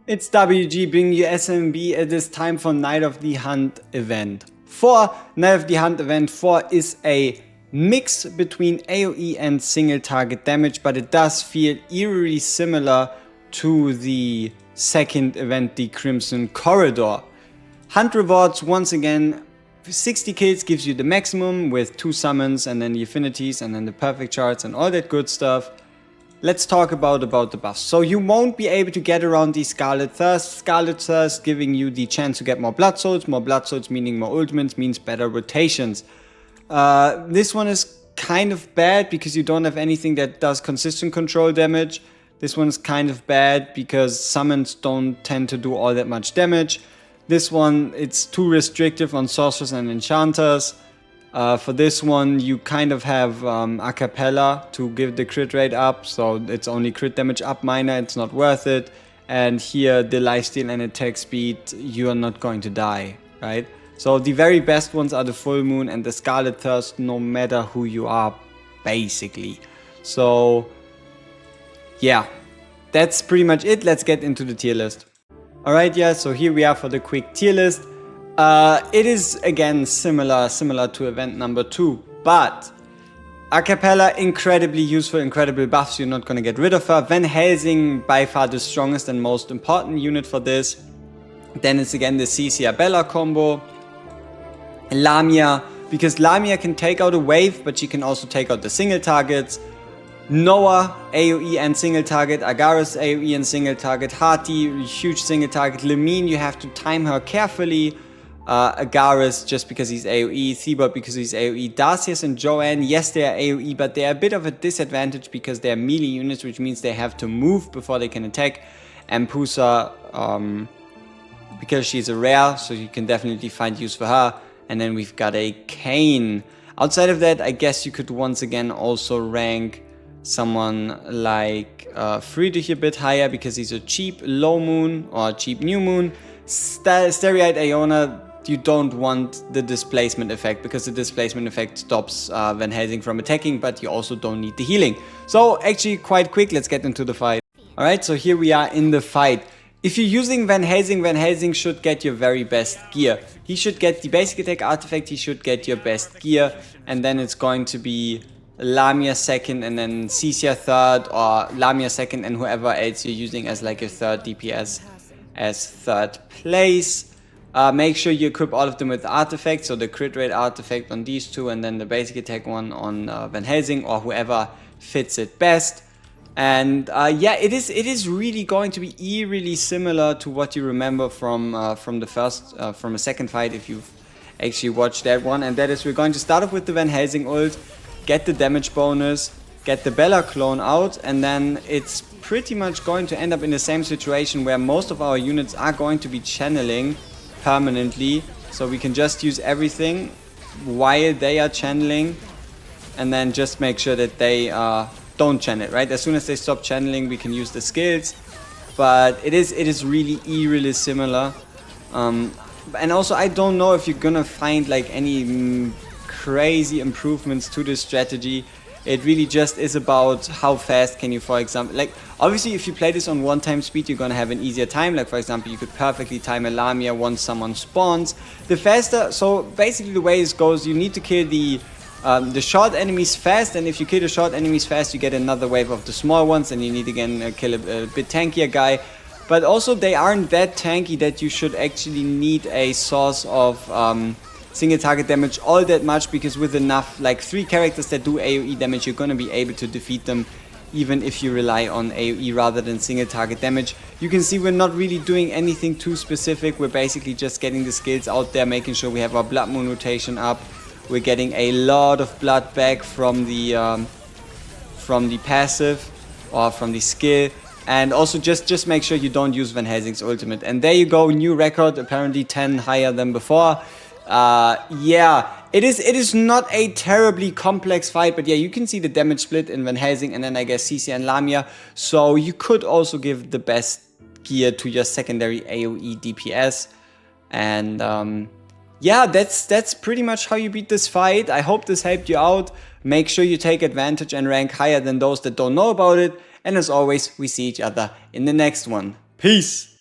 It's WG bringing you SMB at this time for Night of the Hunt event 4. Night of the Hunt event 4 is a mix between AoE and single target damage, but it does feel eerily similar to the second event, the Crimson Corridor. Hunt rewards, once again, 60 kills gives you the maximum with 2 summons and then the affinities and then the perfect charts and all that good stuff. Let's talk about the buffs. So you won't be able to get around the Scarlet Thirst. Scarlet Thirst giving you the chance to get more Blood Souls. More Blood Souls meaning more ultimates means better rotations. This one is kind of bad because you don't have anything that does consistent control damage. This one is kind of bad because summons don't tend to do all that much damage. This one, it's too restrictive on sorcerers and enchanters. For this one, you kind of have a cappella to give the crit rate up, so it's only crit damage up minor, it's not worth it. And here, the lifesteal and attack speed, you are not going to die, right? So the very best ones are the Full Moon and the Scarlet Thirst, no matter who you are, basically. So, yeah, that's pretty much it. Let's get into the tier list. Alright, yeah, so here we are for the quick tier list. It is again similar to event number 2, but a cappella, incredibly useful, incredible buffs, you're not gonna get rid of her. Van Helsing, by far the strongest and most important unit for this. Then it's again the Cisia Bella combo. Lamia, because Lamia can take out a wave, but she can also take out the single targets. Noah, AoE and single target. Agaris, AoE and single target. Hati, huge single target. Lemine, you have to time her carefully. Agaris, just because he's AoE. Thebot, because he's AoE. Darcius and Joanne, yes, they are AoE, but they are a bit of a disadvantage because they are melee units, which means they have to move before they can attack. And Pusa, because she's a rare, so you can definitely find use for her. And then we've got a Kayn. Outside of that, I guess you could once again also rank someone like Friedrich a bit higher because he's a cheap low moon or cheap new moon. Stereoid Iona, you don't want the displacement effect because the displacement effect stops Van Helsing from attacking, but you also don't need the healing. So actually quite quick, let's get into the fight. Alright, so here we are in the fight. If you're using Van Helsing should get your very best gear. He should get the basic attack artifact, he should get your best gear, and then it's going to be Lamia second and then Cisia third, or Lamia second and whoever else you're using as like a third DPS as third place. Make sure you equip all of them with artifacts, so the crit rate artifact on these two and then the basic attack one on Van Helsing or whoever fits it best. And yeah, it is really going to be eerily similar to what you remember from a second fight if you've actually watched that one, and that is we're going to start off with the Van Helsing ult, get the damage bonus, get the Bella clone out, and then it's pretty much going to end up in the same situation where most of our units are going to be channeling permanently, so we can just use everything while they are channeling and then just make sure that they don't channel, right? As soon as they stop channeling, we can use the skills, but it is really eerily similar. And also I don't know if you're gonna find like any crazy improvements to this strategy. It really just is about how fast can you, for example, like obviously if you play this on 1 time speed, you're gonna have an easier time. Like for example, you could perfectly time a Lamia once someone spawns. The faster, so basically the way it goes, you need to kill the short enemies fast, and if you kill the short enemies fast, you get another wave of the small ones, and you need again kill a bit tankier guy. But also they aren't that tanky that you should actually need a source of single target damage all that much, because with enough, like 3 characters that do AoE damage, you're gonna be able to defeat them even if you rely on AoE rather than single target damage. You can see we're not really doing anything too specific. We're basically just getting the skills out there, making sure we have our Blood Moon rotation up. We're getting a lot of blood back from the passive or from the skill. And also just make sure you don't use Van Helsing's ultimate. And there you go, new record, apparently 10 higher than before. Yeah, it is not a terribly complex fight, but yeah, you can see the damage split in Van Helsing and then I guess Cisia and Lamia. So you could also give the best gear to your secondary AoE DPS. And yeah, that's pretty much how you beat this fight. I hope this helped you out. Make sure you take advantage and rank higher than those that don't know about it. And as always, we see each other in the next one. Peace!